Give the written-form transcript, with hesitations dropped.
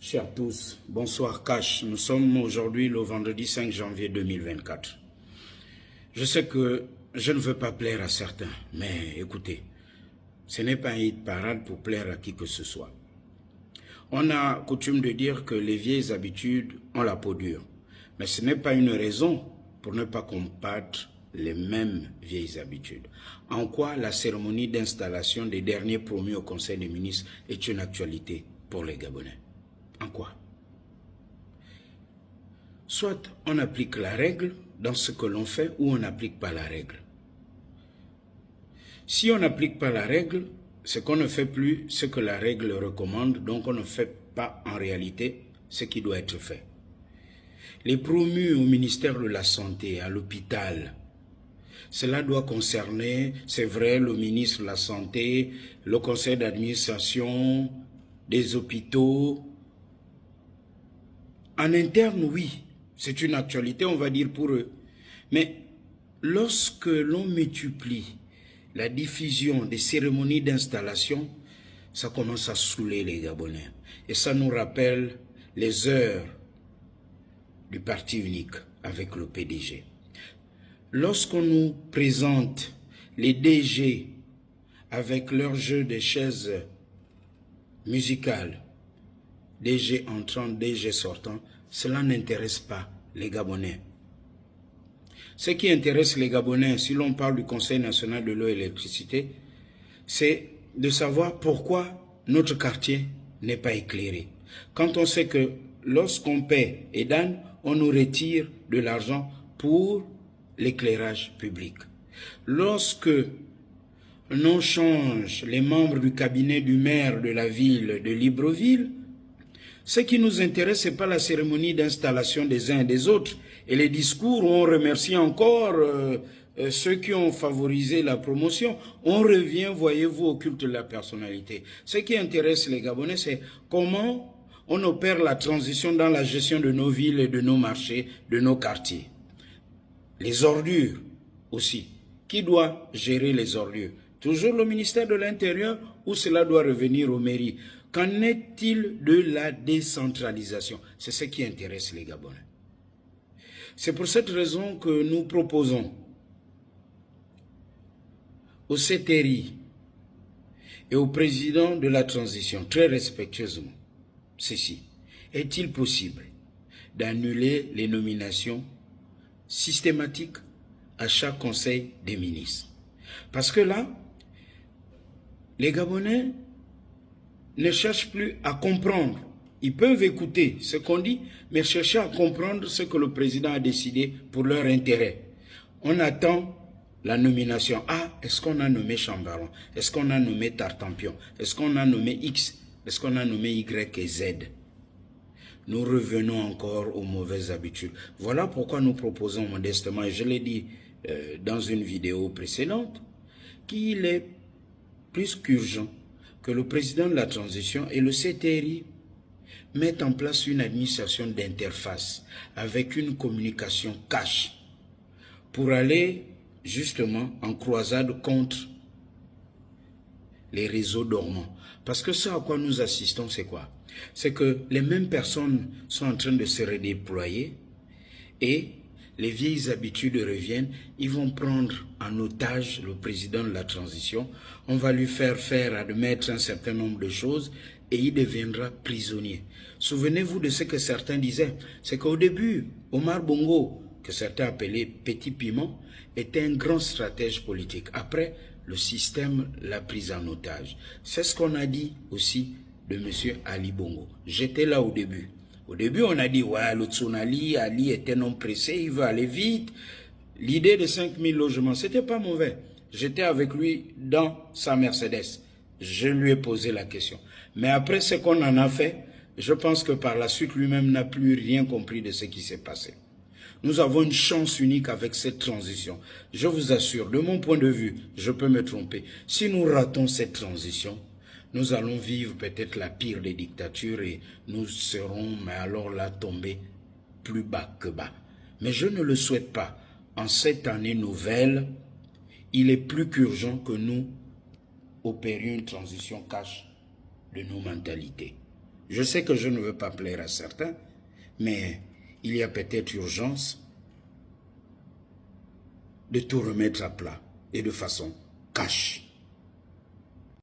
Chers tous, bonsoir Cash. Nous sommes aujourd'hui le vendredi 5 janvier 2024. Je sais que je ne veux pas plaire à certains, mais écoutez, ce n'est pas un hit parade pour plaire à qui que ce soit. On a coutume de dire que les vieilles habitudes ont la peau dure, mais ce n'est pas une raison pour ne pas combattre les mêmes vieilles habitudes. En quoi la cérémonie d'installation des derniers promus au Conseil des ministres est une actualité pour les Gabonais? En quoi? Soit on applique la règle dans ce que l'on fait ou on n'applique pas la règle. Si on n'applique pas la règle, c'est qu'on ne fait plus ce que la règle recommande, donc on ne fait pas en réalité ce qui doit être fait. Les promus au ministère de la Santé, à l'hôpital, cela doit concerner, c'est vrai, le ministre de la Santé, le conseil d'administration, des hôpitaux. En interne, oui, c'est une actualité, on va dire, pour eux. Mais lorsque l'on multiplie la diffusion des cérémonies d'installation, ça commence à saouler les Gabonais. Et ça nous rappelle les heures du parti unique avec le PDG. Lorsqu'on nous présente les DG avec leur jeu de chaises musicales, DG entrant, DG sortant, cela n'intéresse pas les Gabonais. Ce qui intéresse les Gabonais, si l'on parle du Conseil national de l'eau et de l'électricité, c'est de savoir pourquoi notre quartier n'est pas éclairé. Quand on sait que lorsqu'on paie EDAN, on nous retire de l'argent pour l'éclairage public. Lorsque l'on change les membres du cabinet du maire de la ville de Libreville, ce qui nous intéresse, ce n'est pas la cérémonie d'installation des uns et des autres. Et les discours, on remercie encore ceux qui ont favorisé la promotion. On revient, voyez-vous, au culte de la personnalité. Ce qui intéresse les Gabonais, c'est comment on opère la transition dans la gestion de nos villes et de nos marchés, de nos quartiers. Les ordures aussi. Qui doit gérer les ordures? Toujours le ministère de l'Intérieur ou cela doit revenir aux mairies? Qu'en est-il de la décentralisation? C'est ce qui intéresse les Gabonais. C'est pour cette raison que nous proposons au CTRI et au président de la transition, très respectueusement, ceci. Est-il possible d'annuler les nominations systématiques à chaque conseil des ministres? Parce que là, les Gabonais ne cherchent plus à comprendre. Ils peuvent écouter ce qu'on dit, mais chercher à comprendre ce que le président a décidé pour leur intérêt. On attend la nomination. Ah, est-ce qu'on a nommé Chambaron? Est-ce qu'on a nommé Tartampion? Est-ce qu'on a nommé X? Est-ce qu'on a nommé Y et Z? Nous revenons encore aux mauvaises habitudes. Voilà pourquoi nous proposons modestement, et je l'ai dit dans une vidéo précédente, qu'il est plus qu'urgent que le président de la transition et le CTRI mettent en place une administration d'interface avec une communication cash pour aller justement en croisade contre les réseaux dormants. Parce que ce à quoi nous assistons, c'est quoi? C'est que les mêmes personnes sont en train de se redéployer et les vieilles habitudes reviennent. Ils vont prendre en otage le président de la transition. On va lui faire admettre un certain nombre de choses et il deviendra prisonnier. Souvenez-vous de ce que certains disaient. C'est qu'au début, Omar Bongo, que certains appelaient Petit Piment, était un grand stratège politique. Après, le système l'a pris en otage. C'est ce qu'on a dit aussi de M. Ali Bongo. J'étais là au début. Au début, on a dit, ouais, le Tsunali, Ali était non pressé, il veut aller vite. L'idée de 5000 logements, c'était pas mauvais. J'étais avec lui dans sa Mercedes. Je lui ai posé la question. Mais après ce qu'on en a fait, je pense que par la suite, lui-même n'a plus rien compris de ce qui s'est passé. Nous avons une chance unique avec cette transition. Je vous assure, de mon point de vue, je peux me tromper. Si nous ratons cette transition, nous allons vivre peut-être la pire des dictatures et nous serons, mais alors là, tombés plus bas que bas. Mais je ne le souhaite pas. En cette année nouvelle, il est plus qu'urgent que nous opérions une transition cash de nos mentalités. Je sais que je ne veux pas plaire à certains, mais il y a peut-être urgence de tout remettre à plat et de façon cash.